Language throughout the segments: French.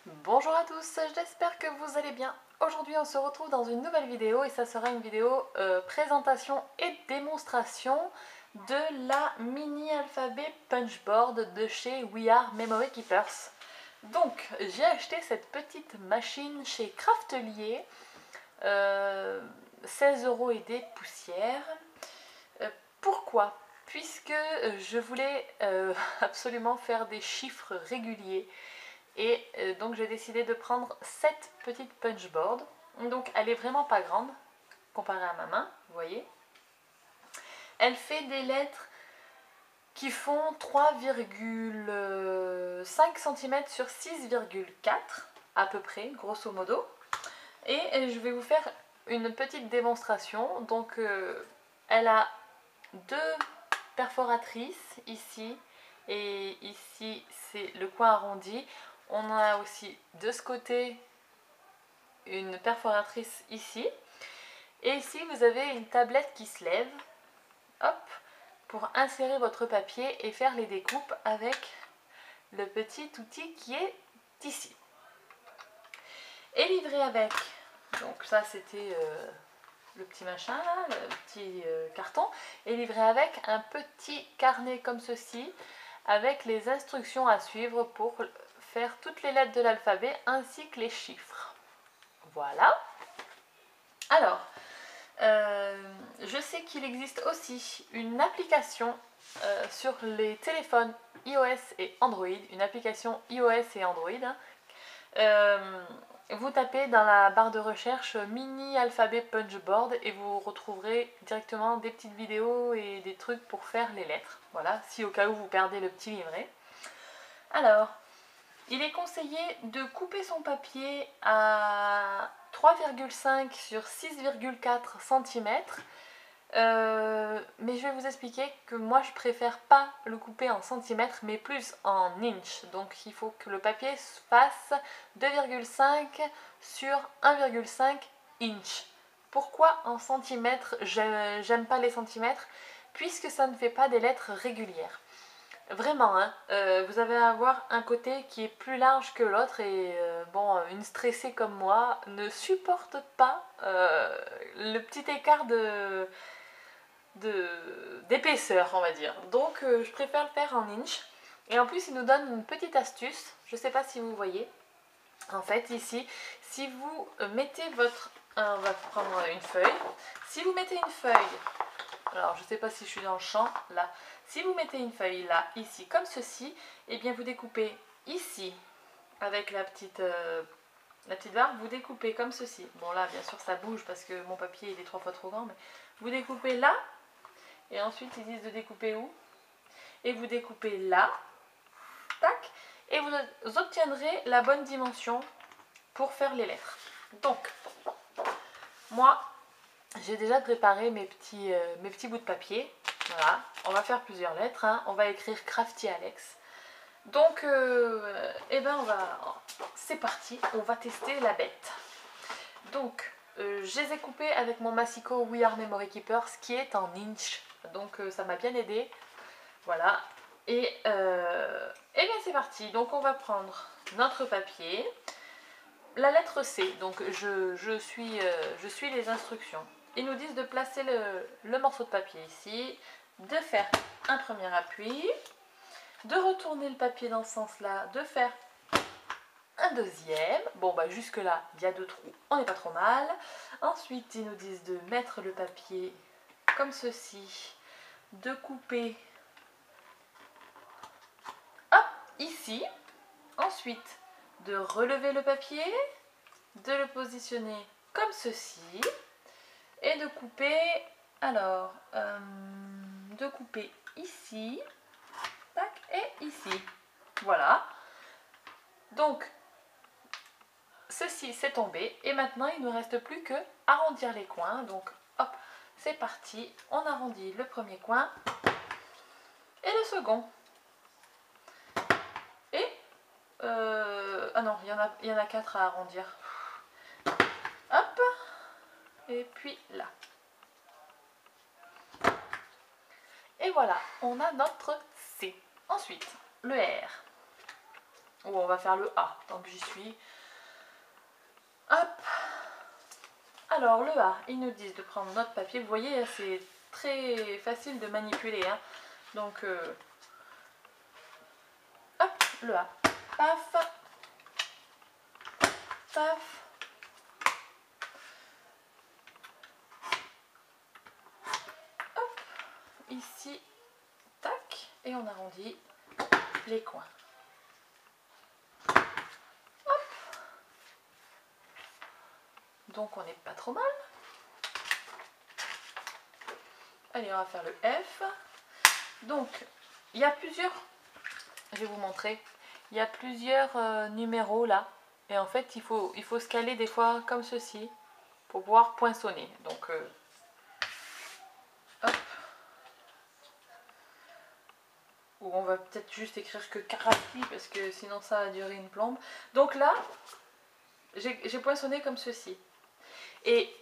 Bonjour à tous, j'espère que vous allez bien. Aujourd'hui on se retrouve dans une nouvelle vidéo et ça sera une vidéo présentation et démonstration de la mini alphabet punchboard de chez We Are Memory Keepers. Donc j'ai acheté cette petite machine chez Craftelier, 16 € et des poussières. Pourquoi? Puisque je voulais absolument faire des chiffres réguliers. Et donc j'ai décidé de prendre cette petite punchboard. Donc elle est vraiment pas grande comparée à ma main, vous voyez. Elle fait des lettres qui font 3,5 cm sur 6,4 à peu près, grosso modo. Et je vais vous faire une petite démonstration. Donc elle a deux perforatrices ici et ici c'est le coin arrondi. On a aussi de ce côté une perforatrice ici. Et ici vous avez une tablette qui se lève, hop, pour insérer votre papier et faire les découpes avec le petit outil qui est ici. Et livré avec, donc ça c'était le petit machin là, le petit carton, et livré avec un petit carnet comme ceci, avec les instructions à suivre pour faire toutes les lettres de l'alphabet ainsi que les chiffres. Voilà. Alors, je sais qu'il existe aussi une application sur les téléphones iOS et Android, une application iOS et Android. Vous tapez dans la barre de recherche mini alphabet punchboard et vous retrouverez directement des petites vidéos et des trucs pour faire les lettres. Voilà, si au cas où vous perdez le petit livret. Alors, il est conseillé de couper son papier à 3,5 sur 6,4 cm. Mais je vais vous expliquer que moi je préfère pas le couper en centimètres mais plus en inch. Donc il faut que le papier fasse 2,5 sur 1,5 inch. Pourquoi en centimètres? J'aime pas les centimètres puisque ça ne fait pas des lettres régulières. Vraiment, hein, vous allez avoir un côté qui est plus large que l'autre et bon, une stressée comme moi ne supporte pas le petit écart d'épaisseur, on va dire. Donc je préfère le faire en inch. Et en plus, il nous donne une petite astuce, je ne sais pas si vous voyez. En fait, ici, si vous mettez votre... on va prendre une feuille. Si vous mettez une feuille... Alors, je ne sais pas si je suis dans le champ, là. Si vous mettez une feuille là, ici, comme ceci, et bien vous découpez ici, avec la petite barre, vous découpez comme ceci. Bon, là, bien sûr, ça bouge parce que mon papier, il est 3 fois trop grand, mais vous découpez là, et ensuite, ils disent de découper où? Et vous découpez là, tac, et vous obtiendrez la bonne dimension pour faire les lettres. Donc, moi, j'ai déjà préparé mes petits bouts de papier. Voilà, on va faire plusieurs lettres, hein. On va écrire Crafty Alex. Donc, eh ben c'est parti, on va tester la bête. Donc, je les ai coupés avec mon massicot We Are Memory Keepers qui est en inch. Donc, ça m'a bien aidé. Voilà. Et bien c'est parti. Donc, on va prendre notre papier. La lettre C, donc je suis les instructions. Ils nous disent de placer le morceau de papier ici, de faire un premier appui, de retourner le papier dans ce sens-là, de faire un deuxième. Bon, bah jusque là, il y a 2 trous, on n'est pas trop mal. Ensuite, ils nous disent de mettre le papier comme ceci, de couper hop, ici. Ensuite, de relever le papier, de le positionner comme ceci et de couper, alors, de couper ici, tac, et ici. Voilà. Donc, ceci c'est tombé et maintenant il ne nous reste plus que arrondir les coins. Donc, hop, c'est parti. On arrondit le premier coin et le second. Et, ah non, il y en a 4 à arrondir. Hop, et puis là. Et voilà, on a notre C. Ensuite, le R. Ou on va faire le A, tant que j'y suis. Hop. Alors le A, ils nous disent de prendre notre papier. Vous voyez, c'est très facile de manipuler. Hein. Donc, hop, le A. Paf. Paf. Hop. Ici, tac. Et on arrondit les coins. Donc on n'est pas trop mal. Allez, on va faire le F. Donc, il y a plusieurs, je vais vous montrer, il y a plusieurs numéros là. Et en fait, il faut se caler des fois comme ceci pour pouvoir poinçonner. Donc, hop. Ou on va peut-être juste écrire que Crafty parce que sinon ça va durer une plombe. Donc là, j'ai poinçonné comme ceci. Et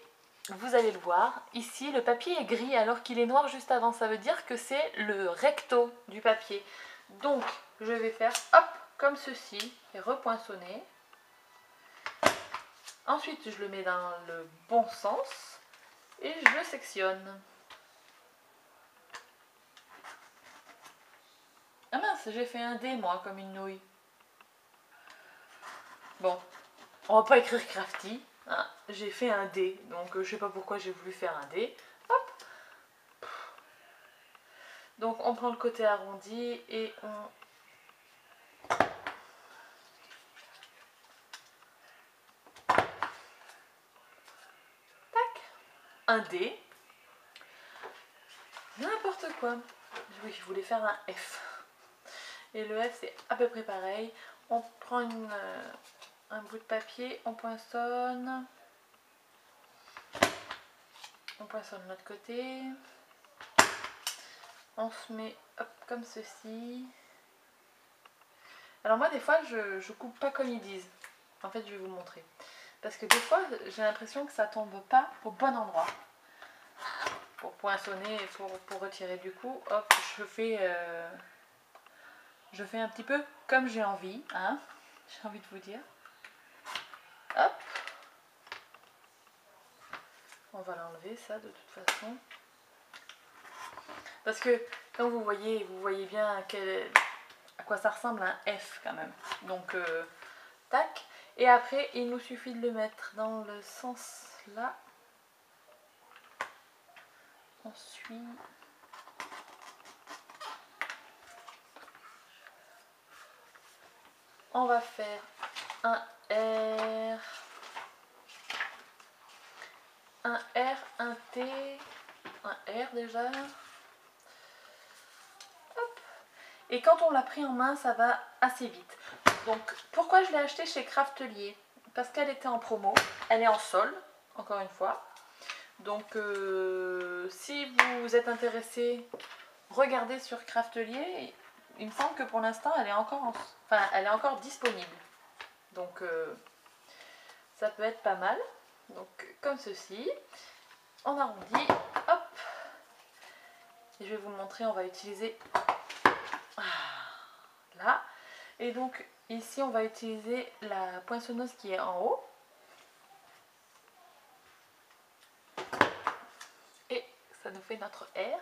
vous allez le voir, ici le papier est gris alors qu'il est noir juste avant. Ça veut dire que c'est le recto du papier. Donc je vais faire hop comme ceci et repoinçonner. Ensuite je le mets dans le bon sens et je le sectionne. Ah mince, j'ai fait un D moi comme une nouille. Bon, on va pas écrire Crafty. Hein, j'ai fait un D, donc je sais pas pourquoi j'ai voulu faire un D. Hop. Donc on prend le côté arrondi et on... Tac. Un D. N'importe quoi. Oui, je voulais faire un F. Et le F c'est à peu près pareil. On prend un bout de papier, on poinçonne. On poinçonne de l'autre côté. On se met hop, comme ceci. Alors moi des fois je coupe pas comme ils disent. En fait je vais vous montrer. Parce que des fois j'ai l'impression que ça tombe pas au bon endroit. Pour poinçonner et pour retirer du coup, hop, je fais un petit peu comme j'ai envie. Hein, j'ai envie de vous dire. Hop. On va l'enlever ça de toute façon. Parce que comme vous voyez bien à quoi ça ressemble un F quand même. Donc tac. Et après il nous suffit de le mettre dans le sens là. On suit. On va faire un R. Un R, un T, un R déjà. Hop. Et quand on l'a pris en main, ça va assez vite. Donc pourquoi je l'ai acheté chez Craftelier? Parce qu'elle était en promo. Elle est en solde, encore une fois. Donc si vous êtes intéressé, regardez sur Craftelier. Il me semble que pour l'instant elle est encore disponible. Donc ça peut être pas mal. Donc comme ceci. On arrondit. Hop. Et je vais vous le montrer. On va utiliser là. Et donc ici on va utiliser la poinçonneuse qui est en haut. Et ça nous fait notre R.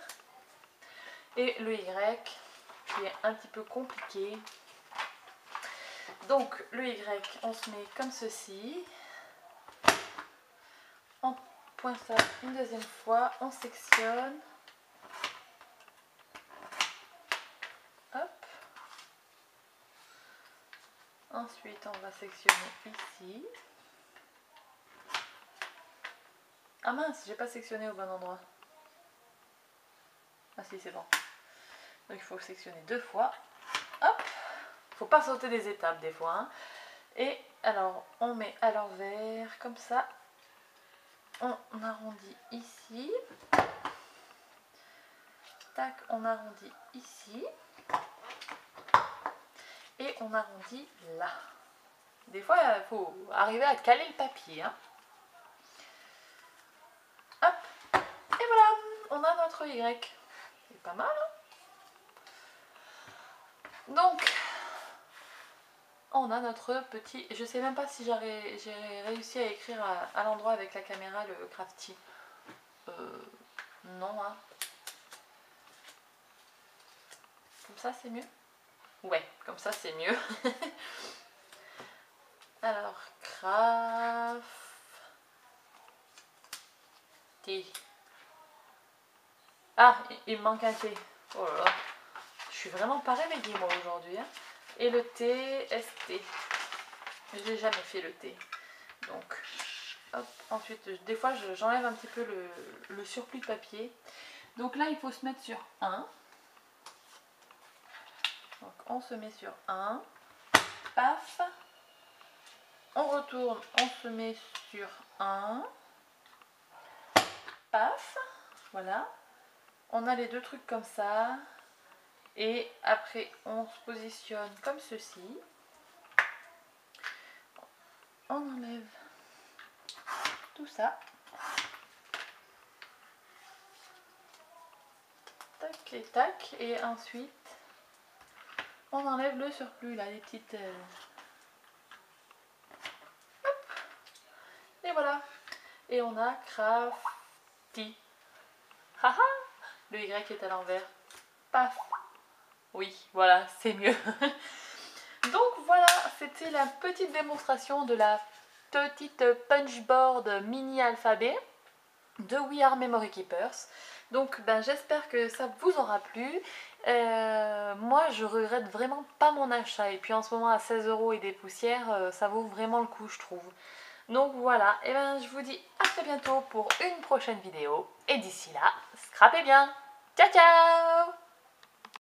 Et le Y qui est un petit peu compliqué. Donc le Y, on se met comme ceci. On poinçonne une deuxième fois. On sectionne. Hop. Ensuite, on va sectionner ici. Ah mince, j'ai pas sectionné au bon endroit. Ah si, c'est bon. Donc il faut sectionner deux fois. Hop. Faut pas sauter des étapes des fois. Hein. Et alors, on met à l'envers, comme ça. On arrondit ici. Tac, on arrondit ici. Et on arrondit là. Des fois, il faut arriver à caler le papier. Hein. Hop. Et voilà, on a notre Y. C'est pas mal. Hein. Donc, on a notre petit... Je sais même pas si j'ai réussi à écrire à l'endroit avec la caméra le Crafty. Non, hein. Comme ça, c'est mieux? Ouais, comme ça, c'est mieux. Alors, Crafty. Ah, il me manque un T. Oh là là. Je suis vraiment pas réveillée, moi, aujourd'hui. Hein. Et le T, ST. Je n'ai jamais fait le T. Donc, hop, ensuite, des fois, j'enlève un petit peu le surplus de papier. Donc là, il faut se mettre sur 1. Donc, on se met sur 1. Paf. On retourne, on se met sur 1. Paf. Voilà. On a les deux trucs comme ça. Et après, on se positionne comme ceci. On enlève tout ça. Tac et tac. Et ensuite, on enlève le surplus, là, les petites... Hop. Et voilà. Et on a Crafty. Haha. Le Y est à l'envers. Paf. Oui, voilà, c'est mieux. Donc voilà, c'était la petite démonstration de la petite punchboard mini alphabet de We Are Memory Keepers. Donc j'espère que ça vous aura plu. Moi je regrette vraiment pas mon achat. Et puis en ce moment à 16 € et des poussières, ça vaut vraiment le coup je trouve. Donc voilà, et je vous dis à très bientôt pour une prochaine vidéo. Et d'ici là, scrapez bien. Ciao ciao!